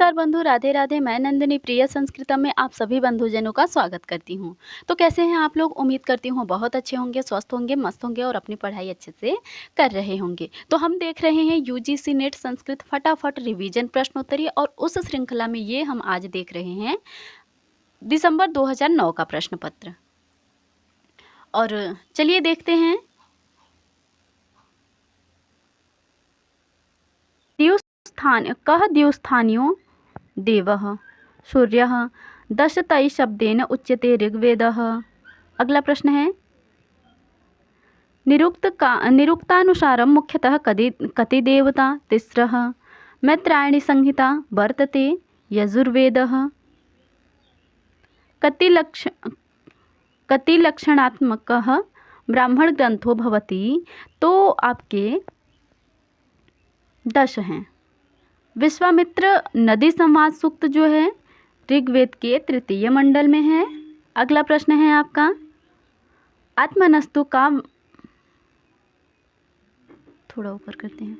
नमस्कार बंधु, राधे राधे। मैं नंदिनी प्रिय संस्कृतम में आप सभी बंधुजनों का स्वागत करती हूँ। तो कैसे हैं आप लोग? उम्मीद करती हूँ बहुत अच्छे होंगे, स्वस्थ होंगे, मस्त होंगे और अपनी पढ़ाई अच्छे से कर रहे होंगे। तो हम देख रहे हैं यूजीसी नेट संस्कृत फटाफट रिवीजन प्रश्नोत्तरी और उस श्रृंखला में ये हम आज देख रहे हैं दिसंबर 2009 का प्रश्न पत्र। और चलिए देखते हैं। कः द्युस्थान्यो देवः सूर्यः दशतै शब्देन उच्यते ऋग्वेदः। अगला प्रश्न है निरुक्तानुसारं मुख्यतः कति देवता? तिस्रः। मैत्रायणी संहिता वर्तते यजुर्वेदः। कति लक्षणात्मकः ब्राह्मण ग्रंथो भवति? तो आपके 10 हैं। विश्वामित्र नदी संवाद सूक्त जो है ऋग्वेद के तृतीय मंडल में है। अगला प्रश्न है आपका आत्मनस्तु का, थोड़ा ऊपर करते हैं।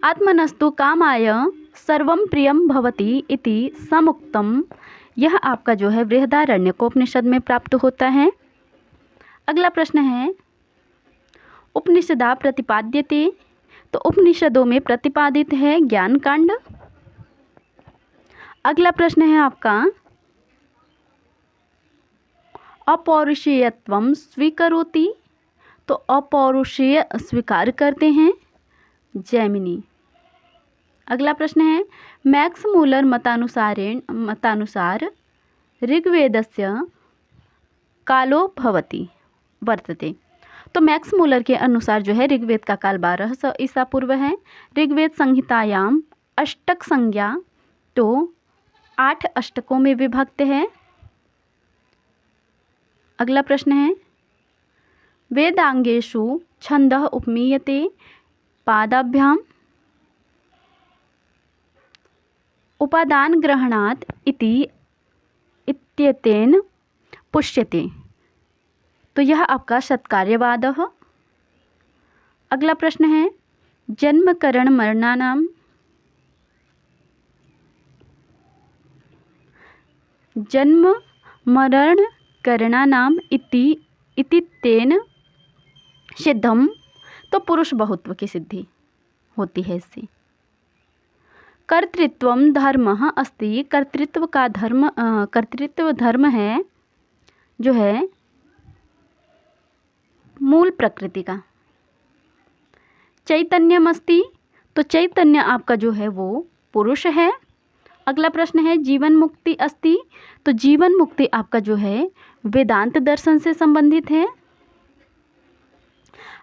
आत्मनस्तु कामाय सर्वं प्रियं भवति इति समुक्तम, यह आपका जो है बृहदारण्यकोपनिषद में प्राप्त होता है। अगला प्रश्न है उपनिषदा प्रतिपाद्यते, तो उपनिषदों में प्रतिपादित है ज्ञान कांड। अगला प्रश्न है आपका अपौरुषेयत्वं स्वीकरोति, तो अपौरुषेय स्वीकार करते हैं जैमिनी। अगला प्रश्न है मैक्स मूलर मतानुसार ऋग्वेदस्य कालो भवति वर्तते, तो मैक्स मूलर के अनुसार जो है ऋग्वेद का काल 1200 ईसा पूर्व है। ऋग्वेद संहितायाम अष्टक संज्ञा, तो 8 अष्टकों में विभक्त है। अगला प्रश्न है वेदांगेषु छंदः उपमीयते पादाभ्याम उपादान ग्रहणात् इति इत्येतेन पुष्यते, तो यह आपका सत्कार्यवादः। अगला प्रश्न है जन्म करण मरणानाम, जन्म मरण करणानाम इति तेन सिद्धम, तो पुरुष बहुत्व की सिद्धि होती है इससे। कर्तृत्वम धर्मः अस्ति, कर्तृत्व धर्म है जो है मूल प्रकृति का। चैतन्यम अस्ति, तो चैतन्य आपका जो है वो पुरुष है। अगला प्रश्न है जीवन मुक्ति अस्ति, तो जीवन मुक्ति आपका जो है वेदांत दर्शन से संबंधित है।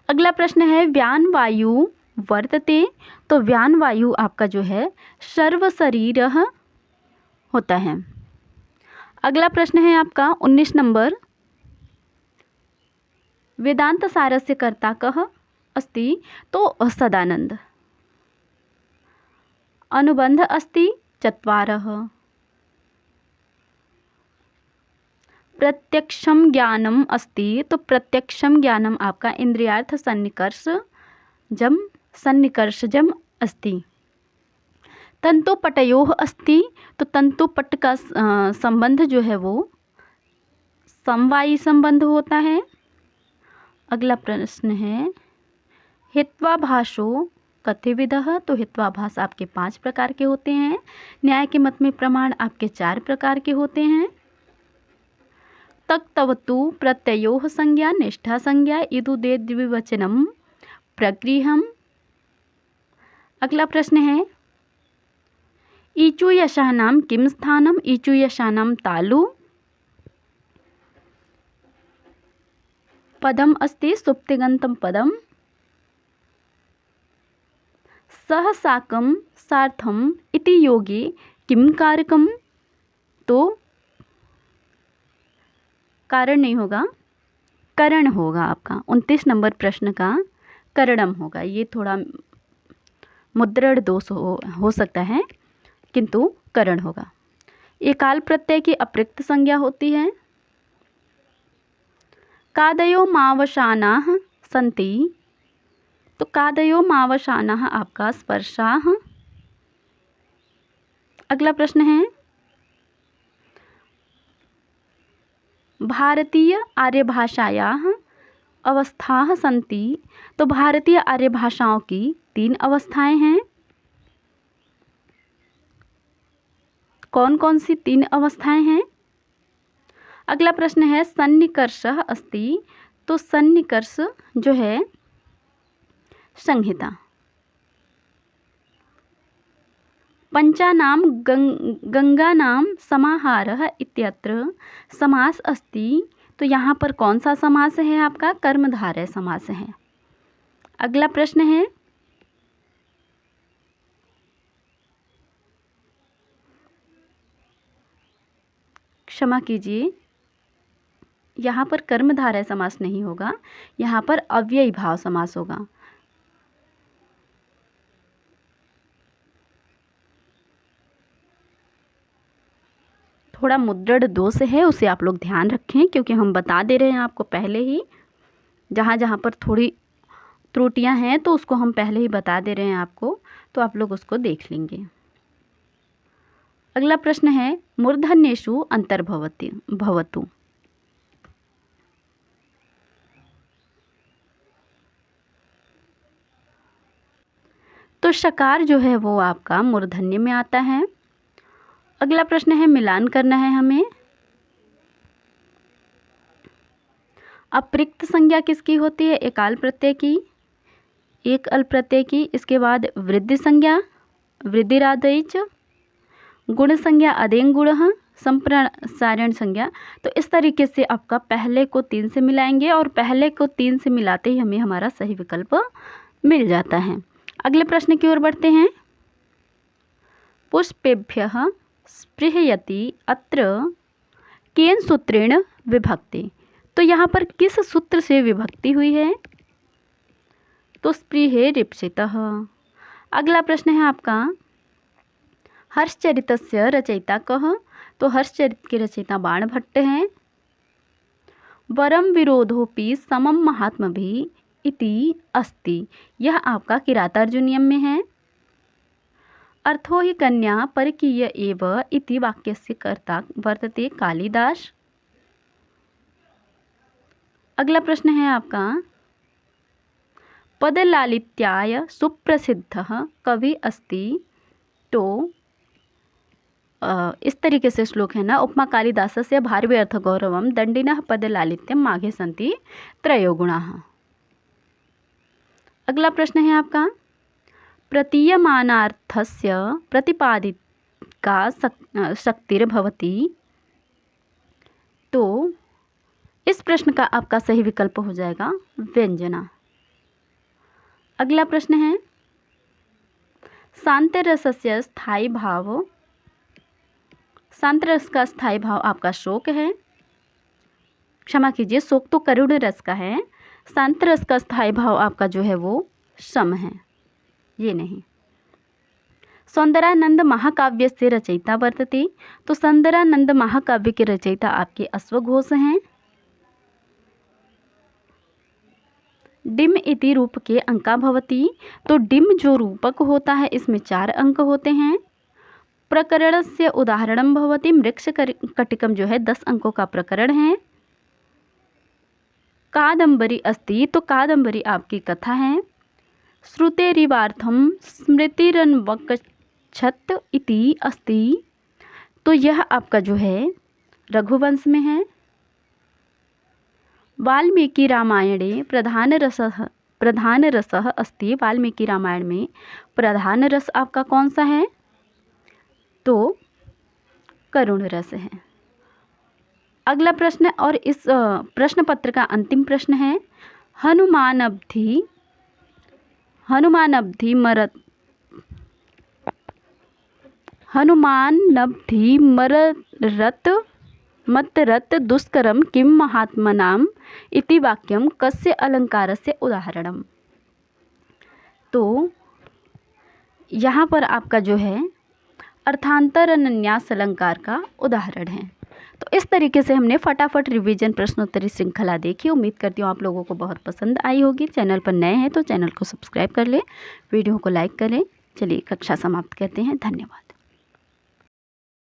अगला प्रश्न है व्यान वायु वर्तते, तो व्यान वायु आपका जो है सर्व शरीर होता है। अगला प्रश्न है आपका 19 नंबर वेदांत सारस्य कर्ता कः अस्ति, तो सदानंद। अनुबंध अस्ति 4। प्रत्यक्षम ज्ञानम अस्ति, तो प्रत्यक्षम ज्ञानम आपका इंद्रियार्थ सन्निकर्षजम अस्ति। तंतुपटयोः अस्ति, तो तंतुपट का संबंध जो है वो समवायी संबंध होता है। अगला प्रश्न है हित्वाभासो कतिविधः, तो हित्वाभास आपके 5 प्रकार के होते हैं। न्याय के मत में प्रमाण आपके 4 प्रकार के होते हैं। तक्तवतु प्रत्ययोः संज्ञा निष्ठा संज्ञा इदुदे द्विवचनम प्रगृहम। अगला प्रश्न है ईचुयशानां किम स्थानम, ईचुयशानां तालु पदम अस्ति सुप्तिगंतम पदम। सह साकम सार्थम इति योगे किम कारकम, तो कारण नहीं होगा, करण होगा आपका। 29 नंबर प्रश्न का करणम होगा। ये थोड़ा मुद्रण दोष हो सकता है, किंतु करण होगा। एकाल प्रत्यय की अप्रयुक्त संज्ञा होती है। कादयो मावशानाः सन्ति, तो कादयो मावशानाः आपका स्पर्शाः अगला प्रश्न है भारतीय आर्यभाषायाः अवस्थाः सन्ति। तो भारतीय आर्य भाषाओं की 3 अवस्थाएं हैं। कौन कौन सी 3 अवस्थाएं हैं? अगला प्रश्न है सन्निकर्षः अस्ति। तो सन्निकर्ष जो है संहिता। पंचानाम गंगानाम समाहारः इत्यत्र समास अस्ति। तो यहाँ पर कौन सा समास है? आपका कर्मधारय समास है। अगला प्रश्न है क्षमा कीजिए, यहाँ पर कर्मधारय समास नहीं होगा, यहाँ पर अव्ययी भाव समास होगा। थोड़ा मुद्रण दोष है, उसे आप लोग ध्यान रखें, क्योंकि हम बता दे रहे हैं आपको पहले ही। जहाँ जहाँ पर थोड़ी त्रुटियां हैं तो उसको हम पहले ही बता दे रहे हैं आपको, तो आप लोग उसको देख लेंगे। अगला प्रश्न है मूर्धन्येषु अंतर्भवति भवतु। तो शकार जो है वो आपका मूर्धन्य में आता है। अगला प्रश्न है मिलान करना है हमें। अप्रिक्त संज्ञा किसकी होती है? एकाल प्रत्यय की, एक अल प्रत्यय की। इसके बाद वृद्धि संज्ञा वृद्धिरादैच, गुण संज्ञा अदेंग गुणः, संप्रसारण संज्ञा। तो इस तरीके से आपका पहले को 3 से मिलाएंगे और पहले को 3 से मिलाते ही हमें हमारा सही विकल्प मिल जाता है। अगले प्रश्न की ओर बढ़ते हैं। पुष्पेभ्यः स्पृहयति अत्र केन सूत्रेण विभक्ति। तो यहाँ पर किस सूत्र से विभक्ति हुई है? तो स्पृहे रिप्सितः। अगला प्रश्न है आपका हर्षचरितस्य रचयिता कः? तो हर्षचरित के रचयिता बाणभट्ट हैं। वरम विरोधोपि समम महात्मभिः इति अस्ति। यह आपका किरातार्जुनीयम में है। अर्थो हि कन्या परकीय एव इति वाक्यस्य कर्ता वर्तते कालिदास। अगला प्रश्न है आपका पदलालित्याय सुप्रसिद्धः कवि अस्ति। तो इस तरीके से श्लोक है ना, उपमा कालिदासस्य भारवी अर्थगौरवम दंडिनः पदलालित्यम माघे सन्ति त्रयो गुणाः। अगला प्रश्न है आपका प्रतीयमानार्थस्य प्रतिपादिका शक्तिर्भवति। तो इस प्रश्न का आपका सही विकल्प हो जाएगा व्यंजना। अगला प्रश्न है शांतरसस्य स्थायी भाव। शांत रस का स्थायी भाव आपका शोक है। क्षमा कीजिए, शोक तो करुण रस का है। शांत रस का स्थायी भाव आपका जो है वो सम है, ये नहीं। सौंदरानंद महाकाव्य से रचयिता वर्तते। तो सौंदरानंद महाकाव्य के रचयिता आपके अश्वघोष हैं। डिम इति रूप के अंका भवति। तो डिम जो रूपक होता है इसमें 4 अंक होते हैं। प्रकरण से उदाहरणम भवति। मृक्ष कटिकम जो है 10 अंकों का प्रकरण है। कादम्बरी अस्ति। तो कादम्बरी आपकी कथा है। श्रुतेरिवार्थम स्मृतिरन्वक्षत इति अस्ति। तो यह आपका जो है रघुवंश में है। वाल्मीकि रामायणे प्रधान रसः अस्ति। वाल्मीकि रामायण में प्रधान रस आपका कौन सा है? तो करुण रस है। अगला प्रश्न और इस प्रश्न पत्र का अंतिम प्रश्न है हनुमानब्धि मतरत दुष्करम किं महात्मनाम इति वाक्यम कस्य अलंकारस्य उदाहरणम। तो यहाँ पर आपका जो है अर्थांतरन्यास अलंकार का उदाहरण है। तो इस तरीके से हमने फटाफट रिवीजन प्रश्नोत्तरी श्रृंखला देखी। उम्मीद करती हूँ आप लोगों को बहुत पसंद आई होगी। चैनल पर नए हैं तो चैनल को सब्सक्राइब कर लें, वीडियो को लाइक करें। चलिए कक्षा समाप्त करते हैं। धन्यवाद।